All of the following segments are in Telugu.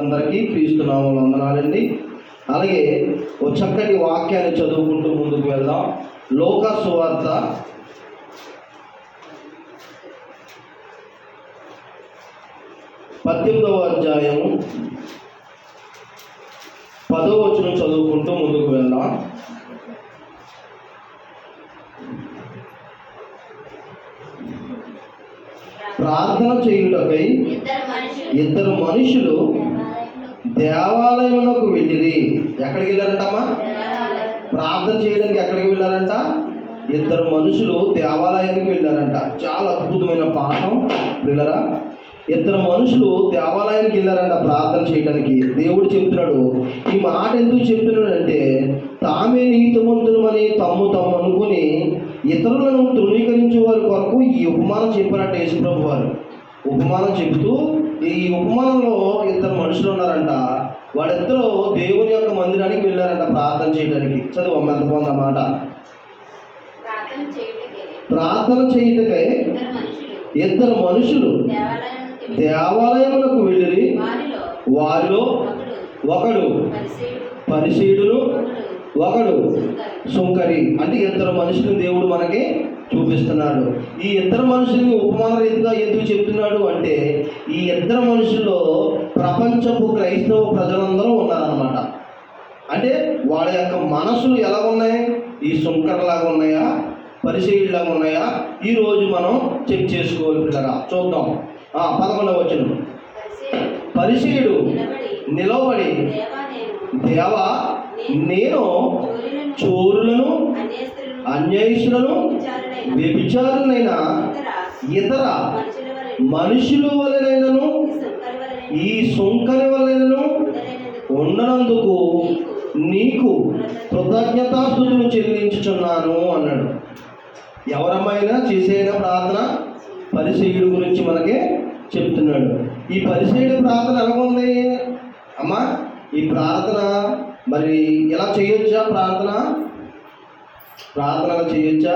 అందరికీ క్రీస్తు నామములో వందనాలండి. అలాగే ఒక చక్కటి వాక్యాన్ని చదువుకుంటూ ముందుకు వెళ్దాం. లూకా సువార్త 18వ అధ్యాయము 10వ వచనం చదువుకుంటూ ముందుకు వెళ్దాం. ప్రార్థన చేయుటకై ఇద్దరు మనుషులు దేవాలయమునకు వెళ్ళిరి. ఎక్కడికి వెళ్ళారంటమ్మా? ప్రార్థన చేయడానికి ఎక్కడికి వెళ్ళారంట? ఇద్దరు మనుషులు దేవాలయానికి వెళ్ళారంట. చాలా అద్భుతమైన పాఠం పిల్లరా. ఇద్దరు మనుషులు దేవాలయానికి వెళ్ళారంట ప్రార్థన చేయడానికి. దేవుడు చెప్తున్నాడు, ఈ మాట ఎందుకు చెప్తున్నాడంటే, తామే నీతిమంతులమని తమ్ము అనుకుని ఇతరులను తృణీకరించే వారి కొరకు ఈ ఉపమానం చెప్పారంట యేసుప్రభు వారు. ఉపమానం చెబుతూ, ఈ ఉపమానంలో ఇద్దరు మనుషులు ఉన్నారంట. వాళ్ళిద్దరూ దేవుని యొక్క మందిరానికి వెళ్ళారంట ప్రార్థన చేయడానికి. చదువు ఎంత బాగుంది మాట. ప్రార్థన చేయుటకై ఇద్దరు మనుషులు దేవాలయములకు వెళ్ళి, వారిలో ఒకడు పరిసయ్యుడును ఒకడు సుంకరి. అంటే ఇద్దరు మనుషులు దేవుడు మనకి చూపిస్తున్నాడు. ఈ ఇద్దరు మనుషుల్ని ఉపమాన రీతిగా ఎందుకు చెప్తున్నాడు అంటే, ఈ ఇద్దరు మనుషుల్లో ప్రపంచపు క్రైస్తవ ప్రజలందరూ ఉన్నారన్నమాట. అంటే వాళ్ళ యొక్క మనసులు ఎలా ఉన్నాయి? ఈ సుంకర్లాగా ఉన్నాయా, పరిసయ్యుడిలాగా ఉన్నాయా? ఈరోజు మనం చెక్ చేసుకోవాలి పిల్లగా. చూద్దాం. 11వ వచనం. పరిసయ్యుడు నిలబడి, దేవా నేను చోరులను, అన్యాయస్తులను, వ్యభిచారులైన ఇతర మనుషుల వలనైనను ఈ సుంకరి వలనైనను ఉండనందుకు నీకు కృతజ్ఞతాస్తుతులు చెల్లించుచున్నాను అన్నాడు. ఎవరమ్మైనా చేసేనా ప్రార్థన? పరిసయ్యుడు గురించి మనకి చెప్తున్నాడు. ఈ పరిసయ్యుడి ప్రార్థన ఎలా ఉంది అమ్మా? ఈ ప్రార్థన మరి ఎలా చేయొచ్చా? ప్రార్థన చేయొచ్చా?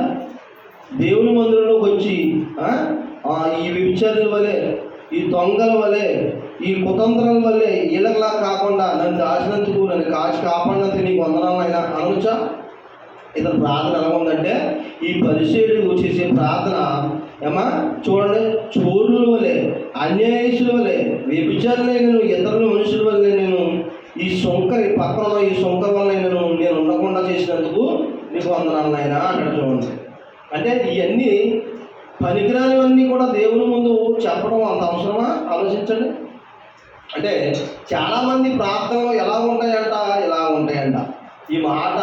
దేవుని మందిరంలోకి వచ్చి ఈ వ్యభిచారుల వలె, ఈ దొంగల వలె, ఈ కుతంత్రాల వల్లే వీళ్ళలా కాకుండా నన్ను దాచినందుకు, నన్ను కాచి కాపాడినందుకు నీకు వందనాలైనా అనవచ్చా? ఇతని ప్రార్థన ఎలా ఉందంటే, ఈ పరిసయ్యుడు చేసే ప్రార్థన ఏమా చూడండి, చోరుల వలె, అన్యాయస్తుల వలె, వ్యభిచారులే నేను, ఇతరుల మనుషుల వల్లే నేను, ఈ సుంకరి పక్కన ఈ సుంకర వల్ల నేను ఉండకుండా చేసినందుకు నీకు వందనాలైనా అంటాడు. చూడండి, అంటే ఇవన్నీ పనికిరానివన్నీ కూడా దేవుని ముందు చెప్పడం అంత అవసరమా? ఆలోచించండి. అంటే చాలామంది ప్రార్థనలు ఎలా ఉంటాయంట, ఇలా ఉంటాయంట. ఈ మాట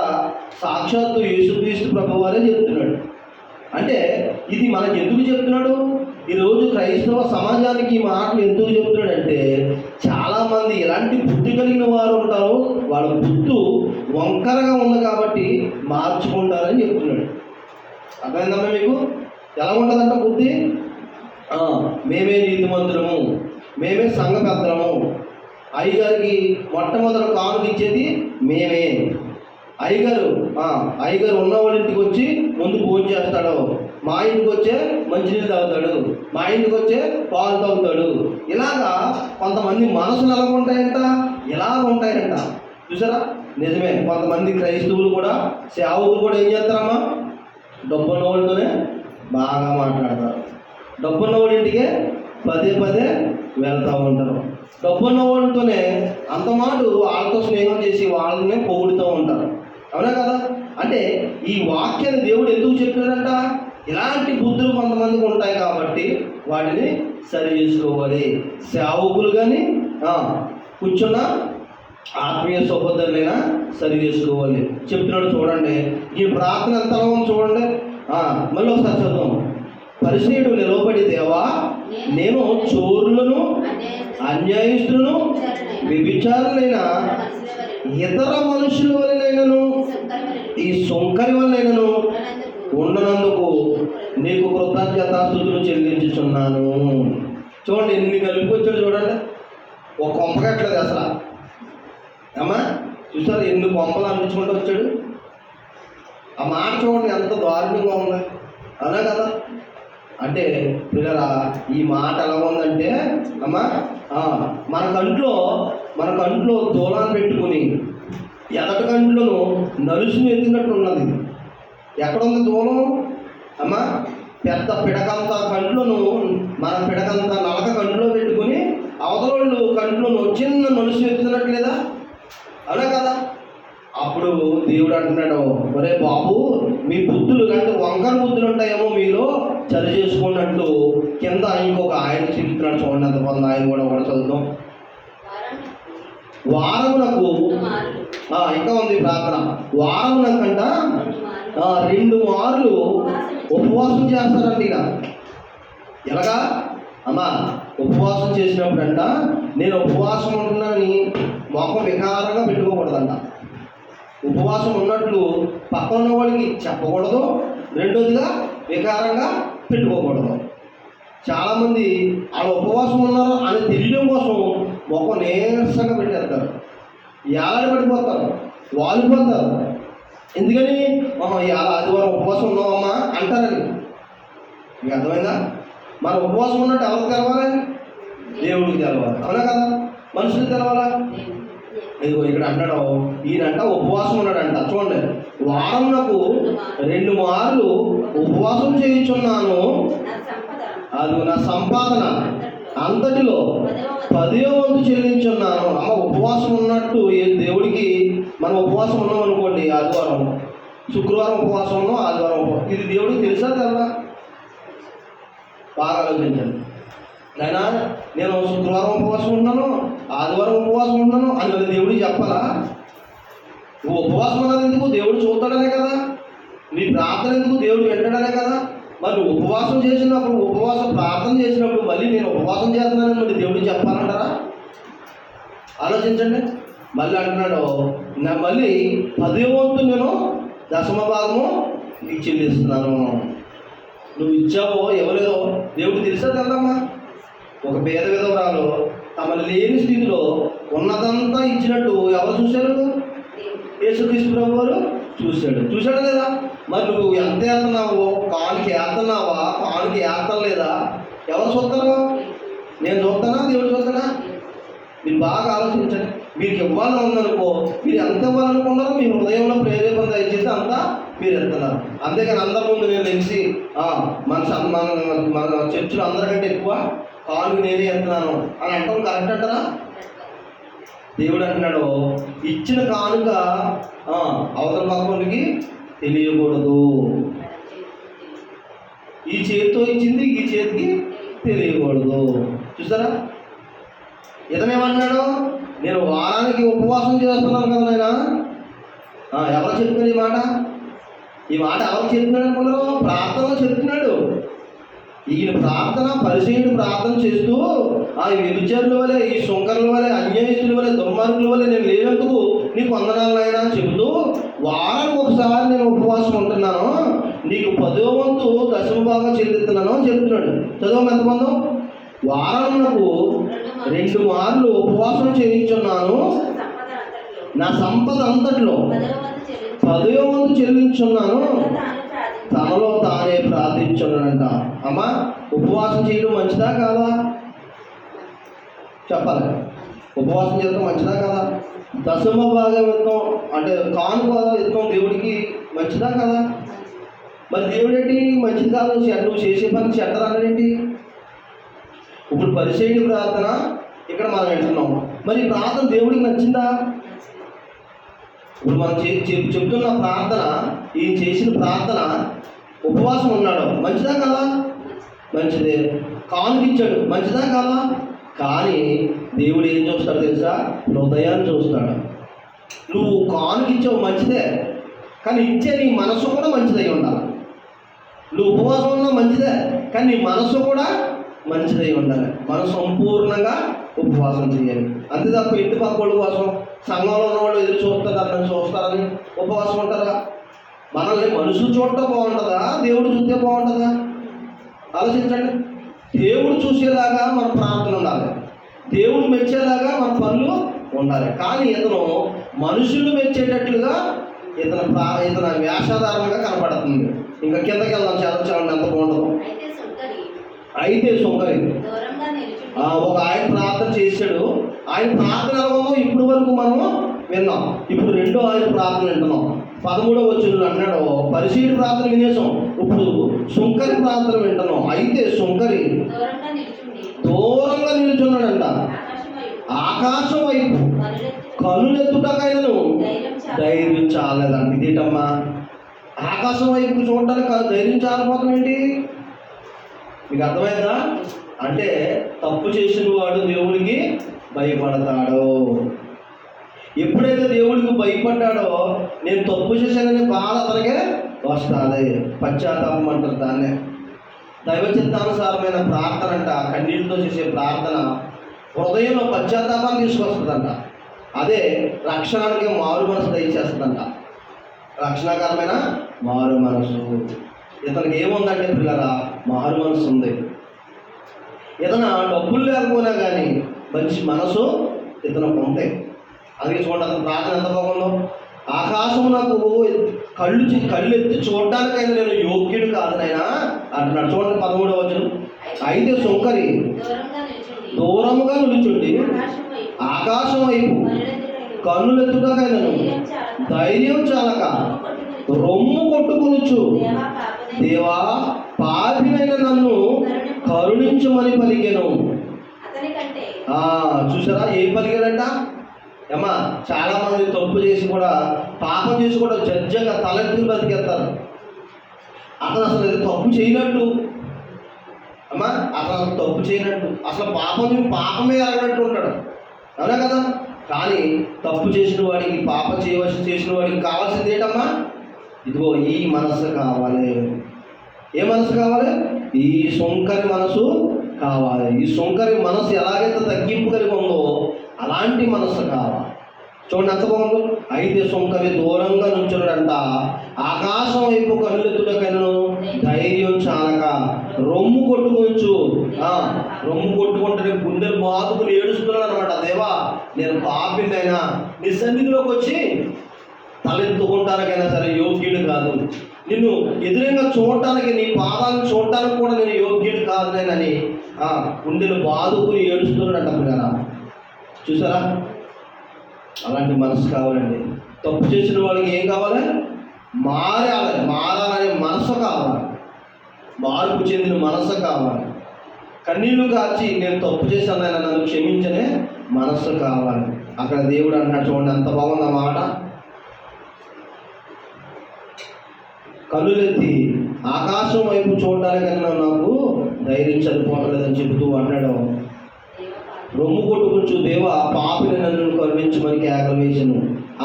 సాక్షాత్తు యేసుక్రీస్తు ప్రభువారే చెప్తున్నాడు. అంటే ఇది మనకు ఎందుకు చెప్తున్నాడు? ఈరోజు క్రైస్తవ సమాజానికి ఈ మాటలు ఎందుకు చెప్తున్నాడంటే, చాలామంది ఎలాంటి బుద్ధి కలిగిన వారు ఉంటారో వాళ్ళ బుద్ధు వంకరగా ఉంది కాబట్టి మార్చుకుంటారని చెప్తున్నాడు. అర్థమైందమ్మా మీకు? ఎలా ఉంటుందంట బుద్ధి? మేమే నీతిమంతులము, మేమే సంఘ పెద్దలము, అయ్యగారికి మొట్టమొదటి కానుక ఇచ్చేది మేమే. అయ్యగారు ఉన్నవాళ్ళ ఇంటికి వచ్చి ముందు భోజనం చేస్తాడు, మా ఇంటికి వచ్చే మంచినీళ్ళు తాగుతాడు, మా ఇంటికి వచ్చే పాలు తాగుతాడు. ఇలాగా కొంతమంది మనసులు ఎలా ఉంటాయంట, ఇలా ఉంటాయంట. చూసారా? నిజమే. కొంతమంది క్రైస్తవులు కూడా, సేవకులు కూడా ఏం చేస్తారమ్మా? డబ్బున్న వాళ్ళతోనే బాగా మాట్లాడతారు. డబ్బున్న వాళ్ళ ఇంటికే పదే వెళ్తూ ఉంటారు. డబ్బున్న వాళ్ళతోనే అంత మాట వాళ్ళతో స్నేహం చేసి వాళ్ళనే పొగుడుతూ ఉంటారు. అవునా కదా? అంటే ఈ వాక్యాన్ని దేవుడు ఎందుకు చెప్పాడంట? ఇలాంటి బుద్ధులు కొంతమందికి ఉంటాయి కాబట్టి వాటిని సరి చేసుకోవాలి. సేవకులు కానీ కూర్చున్న ఆత్మీయ సహోదరులైనా సరి చేసుకోవాలి చెప్తున్నాడు. చూడండి, ఈ ప్రార్థన ఎంత చూడండి. మళ్ళీ ఒకసారి చదువుతాం. పరిసయ్యుడు నిలబడి, దేవా నేను చోరులను, అన్యాయస్తులను, వ్యభిచారులైన ఇతర మనుషుల వలనైనను ఈ సుంకరి వలనైనను ఉండనందుకు నీకు కృతజ్ఞతాస్తుతులు చెల్లించుచున్నాను. చూడండి ఎన్ని కలిపికొచ్చాడు. చూడండి, ఒక కొంపకట్లేదు అసలు. అమ్మా చూసారు ఎన్ని కొంపలు అందించుకుంటూ వచ్చాడు. ఆ మాట చూడండి ఎంత దారుణంగా ఉంది. అవునా కదా? అంటే పిల్లరా, ఈ మాట ఎలా ఉందంటే అమ్మా, మన కంట్లో మన కంట్లో దూలాన్ని పెట్టుకుని ఎదటి కంట్లోనూ నలుసుని ఎత్తినట్టు ఉన్నది. ఎక్కడుంది దూలం? అమ్మా, పెద్ద పిడకంత కంట్లోను, మన పిడకంత నలక కంట్లో పెట్టుకుని అవతల కంట్లోను చిన్న నలుసు ఎత్తుతున్నట్లేదా? అవునా కదా? అప్పుడు దేవుడు అంటున్నాడు, ఒరే బాబు, మీ బుద్ధులు అంటే వంకర బుద్ధులు ఉంటాయేమో మీలో, సరి చేసుకోండి అంటూ కింద ఇంకొక ఆయన చెప్తున్నాడు. చూడండి ఎంత కొంత ఆయన కూడా ఒకటి చదువుతాం. వారమునకు ఇంకా ఉంది ప్రార్థన. వారమునకంట 2 మార్లు ఉపవాసం చేస్తారండి. ఇక ఎలాగా అమ్మా? ఉపవాసం చేసినప్పుడంట, నేను ఉపవాసం ఉంటున్నానని మొఖం వికారంగా పెట్టుకోకూడదంట. ఉపవాసం ఉన్నట్లు పక్కన ఉన్న వాడికి చెప్పకూడదు, రెండోదిగా వికారంగా పెట్టుకోకూడదు. చాలామంది వాళ్ళ ఉపవాసం ఉన్నారు అని తెలియడం కోసం మొఖం నీరసంగా పెట్టేస్తారు, ఏలాడి పడిపోతారు, వాలిపోతారు. ఎందుకని? ఇవాళ ఆదివారం ఉపవాసం ఉన్నామమ్మా అంటారని. మీకు అర్థమైందా? మన ఉపవాసం ఉన్నట్టు ఎవరికి తెలవాలి? దేవుడికి తెలవాలి. అవునా కదా? మనుషులకు తెలవాలా? ఇదిగో ఇక్కడ అంటాడు, ఈయనంట ఉపవాసం ఉన్నాడంట. చూడండి, వారమునకు 2 మార్లు ఉపవాసం చేయించున్నాను, అది నా సంపాదన అంతటిలో 10వ వంతు చెల్లించున్నాను. అమ్మ, ఉపవాసం ఉన్నట్టు దేవుడికి మనం ఉపవాసం ఉన్నాం అనుకోండి, ఆదివారం, శుక్రవారం ఉపవాసం ఉన్నాం, ఆదివారం ఉపవాసం, ఇది దేవుడికి తెలుసా తెలదా? బాగా ఆలోచించండి. అయినా నేను శుక్రవారం ఉపవాసం ఉన్నాను, ఆదివారం ఉపవాసం ఉన్నాను అని దేవుడికి చెప్పాలా? నువ్వు ఉపవాసం ఉన్నది ఎందుకు? దేవుడు చూస్తాడనే కదా. నీ ప్రార్థన ఎందుకు? దేవుడు వింటాడనే కదా. మరి నువ్వు ఉపవాసం చేసినప్పుడు, ఉపవాసం ప్రార్థన చేసినప్పుడు మళ్ళీ నేను ఉపవాసం చేస్తున్నానని మరి దేవుడికి చెప్పాలంటారా? ఆలోచించండి. మళ్ళీ అంటున్నాడు, మళ్ళీ 10వ వంతు నేను 10వ భాగము నీకు చెల్లిస్తున్నాను. నువ్వు ఇచ్చావో ఇవ్వలేదో దేవుడికి తెలుసా కదమ్మా? ఒక పేద విధవరాలు తమను లేని స్థితిలో ఉన్నదంతా ఇచ్చినట్టు ఎవరు చూశారు? యేసుక్రీస్తు ప్రభు వారు చూశాడు లేదా? మరి నువ్వు ఎంత వేస్తున్నావో, కానుక వేస్తున్నావా, కానుక వేస్తలేదా, ఎవరు చూస్తారు? నేను చూస్తానా, దేవుడు చూస్తానా? మీరు బాగా ఆలోచించండి. మీకు ఇవ్వాలని ఉందనుకో, మీరు ఎంత ఇవ్వాలనుకున్నారో మీ హృదయంలో ప్రేరేపణ దయచేసి అంతా మీరు ఎత్తున్నారు. అంతేగాని అందరి ముందు నేను తెలిసి మన చర్చిలో అందరికంటే ఎక్కువ కానుక నేనే ఎత్తున్నాను అని అంటాం కరెక్ట్ అంటారా? దేవుడు అంటున్నాడు, ఇచ్చిన కానుక అవతల పక్కకి తెలియకూడదు. ఈ చేతితో ఇచ్చింది ఈ చేతికి తెలియకూడదు. చూసారా? ఇతనేమన్నాడు? నేను వారానికి ఉపవాసం చేస్తున్నాను కదా నాయన. ఎవరు చెప్తున్నాడు ఈ మాట? ఈ మాట ఎవరు చెప్తున్నాడు అనుకున్నారు? ప్రార్థనలో చెప్తున్నాడు. ఈయన ప్రార్థన, పరిచయుడు ప్రార్థన చేస్తూ ఈ వ్యభిచారుల వలె, ఈ శుంకరుల వలె, అన్యాయస్తుల వలె, దుర్మార్గుల వలె నేను లేనందుకు నీకు వందనాలు నాయనా అని చెబుతూ, వారానికి ఒకసారి నేను ఉపవాసం ఉంటున్నాను, నీకు 10వ వంతు 10వ భాగం చెల్లిస్తున్నాను అని చెప్తున్నాడు. చదువు ఎంతమంది? వారమునకు 2 మార్లు ఉపవాసం చేయించున్నాను, నా సంపద అంతట్లో 10వ వంతు చెల్లించున్నాను, తనలో తానే ప్రార్థించున్నాడంట. అమ్మా, ఉపవాసం చేయడం మంచిదా కాదా? చెప్పాలి. ఉపవాసం చేయడం మంచిదా కాదా? 10వ భాగం ఇస్తాం అంటే కానుక ఇస్తాం దేవుడికి మంచిదా కాదా? మరి దేవుడు ఏంటి మంచిది కాదు, నువ్వు చేసే పని చెడ్డరా అన్నాడేంటి? ఇప్పుడు పరిచయుడి ప్రార్థన ఇక్కడ మనం వింటున్నాం. మరి ప్రార్థన దేవుడికి నచ్చిందా? ఇప్పుడు మనం చెప్తున్న ప్రార్థన, ఈయన చేసిన ప్రార్థన, ఉపవాసం ఉన్నాడు, మంచిదా కదా? మంచిదే. కానుకిచ్చాడు, మంచిదా కదా? కానీ దేవుడు ఏం చూస్తాడు తెలుసా? హృదయాన్ని చూస్తాడు. నువ్వు కానుకిచ్చావు మంచిదే, కానీ ఇచ్చే నీ మనసు కూడా మంచిదై ఉండాలి. నువ్వు ఉపవాసం ఉన్నా మంచిదే, కానీ నీ మనసు కూడా మంచిదై ఉండాలి. మనం సంపూర్ణంగా ఉపవాసం చేయాలి. అంతే తప్ప ఇంటి పక్క వాళ్ళ కోసం, సంఘంలో ఉన్న వాళ్ళు ఎదురు చూస్తారని ఉపవాసం ఉంటారా? మనల్ని మనుషులు చూడటం బాగుంటుందా, దేవుడు చూస్తే బాగుంటుందా? ఆలోచించండి. దేవుడు చూసేలాగా మన ప్రార్థన ఉండాలి, దేవుడు మెచ్చేలాగా మన పనులు ఉండాలి. కానీ ఇతను మనుషులు మెచ్చేటట్లుగా ఇతను వేషాధారంగా కనపడుతుంది. ఇంకా కిందకి వెళ్దాం, చదవండి ఎంత బాగుంటుందో. అయితే సుంకరి ఒక ఆయన ప్రార్థన చేశాడు. ఆయన ప్రార్థన ఎలాగో ఇప్పటి వరకు మనము విన్నాం. ఇప్పుడు రెండో ఆయన ప్రార్థన వింటున్నాం. 13వ వచనంలో అన్నాడు, పరిశీలి ప్రార్థన వినేసాం, ఇప్పుడు సుంకరి ప్రార్థన వింటున్నాం. అయితే సుంకరి దూరంగా నిల్చున్నాడంట. ఆకాశం వైపు కనులెత్తుటకైనను ధైర్యం చాలేదంట. ఇదేటమ్మా, ఆకాశం వైపు చూడడానికి ధైర్యం చాలపోతాం ఏంటి? మీకు అర్థమైందా? అంటే తప్పు చేసిన వాడు దేవుడికి భయపడతాడు. ఎప్పుడైతే దేవుడికి భయపడ్డాడో, నేను తప్పు చేశానని బాధ అతనికే వస్తుంది. పశ్చాత్తాపం అంటారు దాన్నే. దైవ చిత్తానుసారమైన ప్రార్థన అంట, కన్నీటితో చేసే ప్రార్థన హృదయంలో పశ్చాత్తాపాన్ని తీసుకొస్తుందంట. అదే రక్షణానికి మారు మనసు దయచేస్తుందంట. రక్షణకరమైన మారు మనసు. ఇతనికి ఏముందంటే పిల్లరా, మారు మనసు ఉంది. ఏదైనా డబ్బులు లేకపోయినా కానీ మంచి మనసు ఇతనికి ఉంటాయి. అందుకే చూడండి, అతను ప్రార్థన ఎంత బాగుందో. ఆకాశం నాకు కళ్ళు ఎత్తి చూడడానికైనా నేను యోగ్యుడు కాదు నాయనా అంటున్నాడు. చూడండి 13వ వచనం. అయితే సుంకరి దూరముగా నిలుచుండి ఆకాశం వైపు కన్నులెత్తుటకైనను ధైర్యం చాలక రొమ్ము కొట్టుకొనుచు, దేవా పాపినైన నన్ను కరుణించమని పలికెను. చూసారా ఏం పలికాడంట? ఏమా, చాలా మంది తప్పు చేసి కూడా, పాపం చేసి కూడా జడ్జంగా తలెత్తులు బతికేస్తారు. అతను అసలు తప్పు చేయనట్టు, అమ్మా అసలు తప్పు చేయనట్టు, అసలు పాపమే అరగనట్టు ఉంటాడు. అవునా కదా? కానీ తప్పు చేసిన వాడికి, పాపం చేసిన వాడికి కావాల్సింది ఏంటమ్మా? ఇదిగో ఈ మనసు కావాలి. ఏ మనసు కావాలి? ఈ సుంకరి మనసు కావాలి. ఈ సుంకరి మనసు ఎలాగైతే తగ్గింపు కలిగి ఉందో అలాంటి మనసు కావాలి. చూడండి ఎంత బాగుందో. అయితే సుంకరి దూరంగా నుంచున్నాడంట. ఆకాశం వైపు కనులెత్తుటకైనను ధైర్యం చాలక రొమ్ము కొట్టుకొంచు. రొమ్ము కొట్టుకుంటే గుండెలు బాదుకుని ఏడుస్తున్నాడు అనమాట. దేవా, నేను పాపినైనా నీ సన్నిధిలోకి వచ్చి తలెత్తుకుంటానికైనా సరే యోగ్యుడు కాదు. నిన్ను ఎదురుగా చూడటానికి, నీ పాదాలను చూడటానికి కూడా నేను యోగ్యుడు కాదు నేనని గుండెలు బాదుకుని ఏడుస్తున్నాడంట పిల్లరా. చూసారా? అలాంటి మనసు కావాలండి. తప్పు చేసిన వాళ్ళకి ఏం కావాలి? మారాలనే మనసు కావాలి. మార్పు చెందిన మనసు కావాలి. కన్నీళ్లు కాచి నేను తప్పు చేశాను ఆయన నన్ను క్షమించనే మనస్సు కావాలి. అక్కడ దేవుడు అంటున్నాడు, చూడండి ఎంత బాగుంది ఆ మాట. కన్నులెత్తి ఆకాశం వైపు చూడడానికన్నా నాకు ధైర్యం సరిపోవట్లేదని చెబుతూ అన్నాడు. రొమ్ము కొట్టుకొచ్చు, దేవా పాపిని నన్ను కరుణించమని కేకలు వేసను.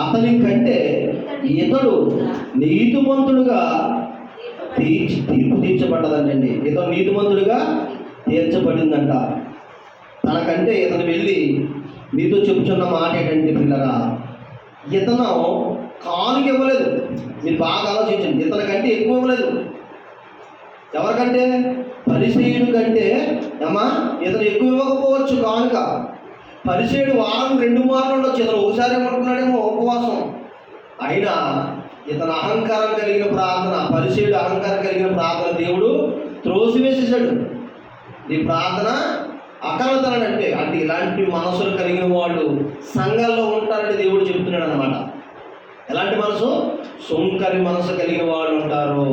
అతని కంటే ఇతడు నీతిమంతుడుగా తీర్పు తీర్చబడ్డదండి. ఇతడు నీతిమంతుడుగా తీర్చబడిందంట. తనకంటే ఇతను వెళ్ళి మీతో చెప్పుచున్న మాట ఏంటంటే పిల్లరా, ఇతను కానుక ఇవ్వలేదు. మీరు బాగా ఆలోచించండి. ఇతని కంటే ఎక్కువ ఇవ్వలేదు. ఎవరికంటే? పరిసయ్యుడు కంటే అమ్మా ఇతను ఎక్కువ ఇవ్వకపోవచ్చు కానుక. పరిసయ్యుడు వారం 2 మార్లు ఉండొచ్చు, ఇతను ఒకసారి ఏమంటున్నాడేమో ఉపవాసం. అయినా ఇతను అహంకారం కలిగిన ప్రార్థన, పరిసయ్యుడు అహంకారం కలిగిన ప్రార్థన దేవుడు త్రోసివేసేసాడు. ఈ ప్రార్థన అకలతనంటే అంటే ఇలాంటి మనసులు కలిగిన వాళ్ళు సంఘాల్లో ఉంటారని దేవుడు చెప్తున్నాడు అనమాట. ఎలాంటి మనసు? సుంకరి మనసు కలిగిన వాళ్ళు ఉంటారు.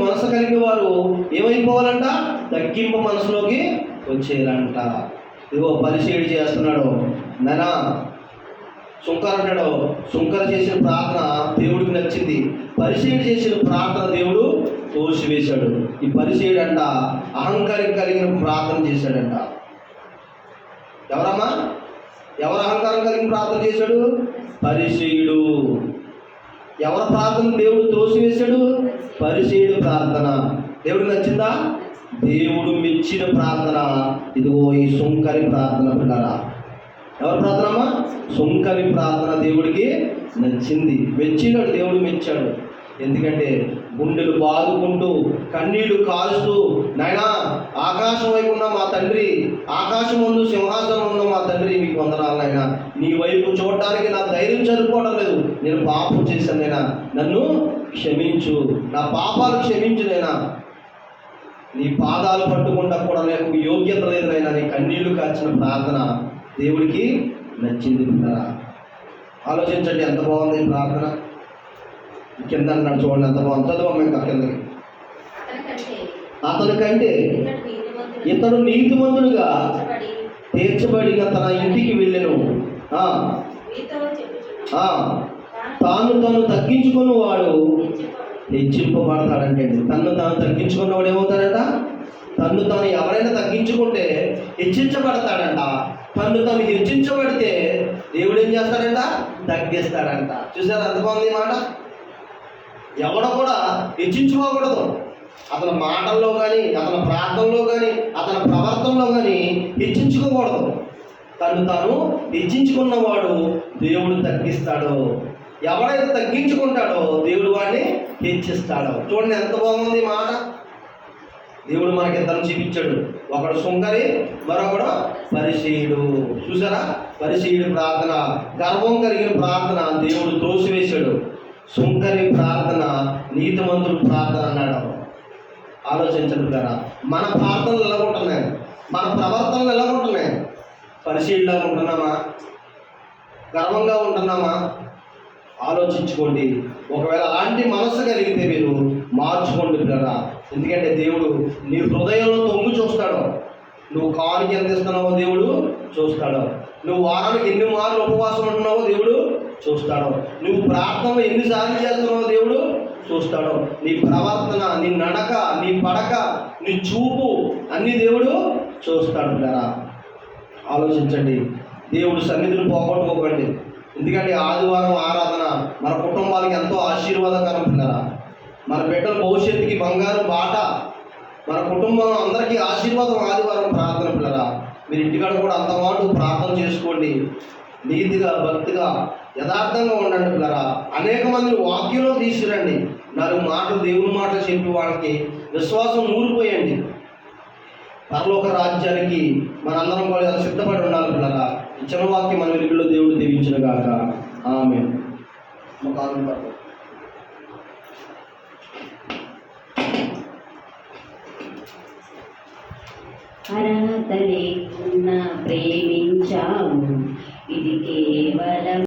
మనసు కలిగిన వారు ఏమైపోవాలంట? తగ్గింపు మనసులోకి వచ్చేయాలంట. ఇదిగో పరిశీలి చేస్తున్నాడు నానా. సుంకర అంటాడు, సుంకర చేసిన ప్రార్థన దేవుడికి నచ్చింది. పరిశీలి చేసిన ప్రార్థన దేవుడు తోసివేశాడు. ఈ పరిశీలి అంట అహంకారం కలిగిన ప్రార్థన చేశాడంట. ఎవరమ్మా? ఎవరు అహంకారం కలిగిన ప్రార్థన చేశాడు? పరిశీలుడు. ఎవరి ప్రార్థన దేవుడు తోసివేశాడు? పరిశీలుడు ప్రార్థన. దేవుడికి నచ్చిందా? దేవుడు మెచ్చిన ప్రార్థన ఇదిగో ఈ సుంకరి ప్రార్థన. పిల్లరా, ఎవరి ప్రార్థనమ్మా? సుంకరి ప్రార్థన దేవుడికి నచ్చింది, మెచ్చినాడు. దేవుడు మెచ్చాడు. ఎందుకంటే గుండెలు బాదుకుంటూ కన్నీళ్లు కాలుస్తూ, నాయనా ఆకాశం వైపు ఉన్న మా తండ్రి, ఆకాశం ముందు సింహాసనం ఉన్న మా తండ్రి, మీకు వందనాలు నాయనా. నీ వైపు చూడటానికి నా ధైర్యం సరిపోవడం లేదు. నేను పాపం చేశాను నైనా, నన్ను క్షమించు, నా పాపాలు క్షమించు నైనా. నీ పాదాలు పట్టుకుంటా కూడా నీకు యోగ్యత లేదు నాయనా, నీ కన్నీళ్లు కార్చిన ప్రార్థన దేవుడికి నచ్చింది పిల్లరా. ఆలోచించండి ఎంత బాగుంది ఈ ప్రార్థన. కింద అన్నాడు చూడండి ఎంత బాగుంది. చదువు ఇంకా కిందకి. అతని కంటే ఇతడు నీతిమంతుడుగా తీర్చబడిన తన ఇంటికి వెళ్ళెను. తాను తగ్గించుకున్న వాడు హెచ్చింపబడతాడంటే, తాను తగ్గించుకున్నవాడు ఏమవుతాడంట? తాను ఎవరైనా తగ్గించుకుంటే హెచ్చించబడతాడంట. తాను హెచ్చించబడితే దేవుడు ఏం చేస్తాడంట? తగ్గిస్తాడంట. చూసారా ఎంత బాగుంది ఈ మాట. ఎవడ కూడా హెచ్చించుకోకూడదు. అతని మాటల్లో కానీ, అతని ప్రార్థనలో కానీ, అతని ప్రవర్తనలో కానీ హెచ్చించుకోకూడదు. తాను హెచ్చించుకున్నవాడు దేవుడు తగ్గిస్తాడు. ఎవడైతే తగ్గించుకుంటాడో దేవుడు వాడిని హెచ్చిస్తాడు. చూడండి ఎంత బాగుంది మాట. దేవుడు మనకి ఇద్దరు చూపించాడు. ఒకడు సుంకరి, మరొకడు పరిసీయుడు. చూసారా? పరిసీయుడు ప్రార్థన, గర్వం కలిగిన ప్రార్థన దేవుడు త్రోసివేశాడు. సుంకరి ప్రార్థన నీతిమంతుడు ప్రార్థన అన్నాడు. ఆలోచించండి కదా, మన ప్రార్థనలు ఎలా ఉంటున్నాయి? మన ప్రవర్తనలు ఎలా ఉంటున్నాయి? పరిశీలనగా ఉంటున్నామా? గర్వంగా ఉంటున్నామా? ఆలోచించుకోండి. ఒకవేళ అలాంటి మనసు కలిగితే మీరు మార్చుకోండి కదా. ఎందుకంటే దేవుడు నీ హృదయంలో తొంగు చూస్తాడు. నువ్వు కానికి ఎంత ఇస్తున్నావో దేవుడు చూస్తాడు. నువ్వు వారానికి ఎన్ని మార్లు ఉపవాసం ఉంటున్నావో దేవుడు చూస్తాడు. నువ్వు ప్రార్థన ఎన్నిసార్లు చేస్తున్నావో దేవుడు చూస్తాడు. నీ ప్రవర్తన, నీ నడక, నీ పడక, నీ చూపు అన్నీ దేవుడు చూస్తాడు కదా. ఆలోచించండి. దేవుడు సన్నిధిని పోగొట్టుకోకండి. ఎందుకంటే ఆదివారం ఆరాధన మన కుటుంబాలకి ఎంతో ఆశీర్వాదకరం పిల్లరా. మన బిడ్డల భవిష్యత్తుకి బంగారు బాట. మన కుటుంబం అందరికీ ఆశీర్వాదం ఆదివారం ప్రార్థన పిల్లరా. మీరు ఇంటికాడ కూడా అంతమాటు ప్రార్థన చేసుకోండి. నీతిగా, భక్తిగా, యథార్థంగా ఉండండి పిల్లరా. అనేక మందిని వాక్యంలో తీసుకురండి. 4 మాటలు దేవుని మాటలు చెప్పి వాళ్ళకి విశ్వాసం ఊరిపోయండి. పరలోక రాజ్యానికి మనందరం కూడా సిద్ధపడి ఉండాలి పిల్లరా. ఇచ్చిన వాక్యం మన వెలుగులో దేవుడు దీవించిన గాక. ఆమేన్. అర్హత లేకున్నా ప్రేమించావు, ఇది కేవలం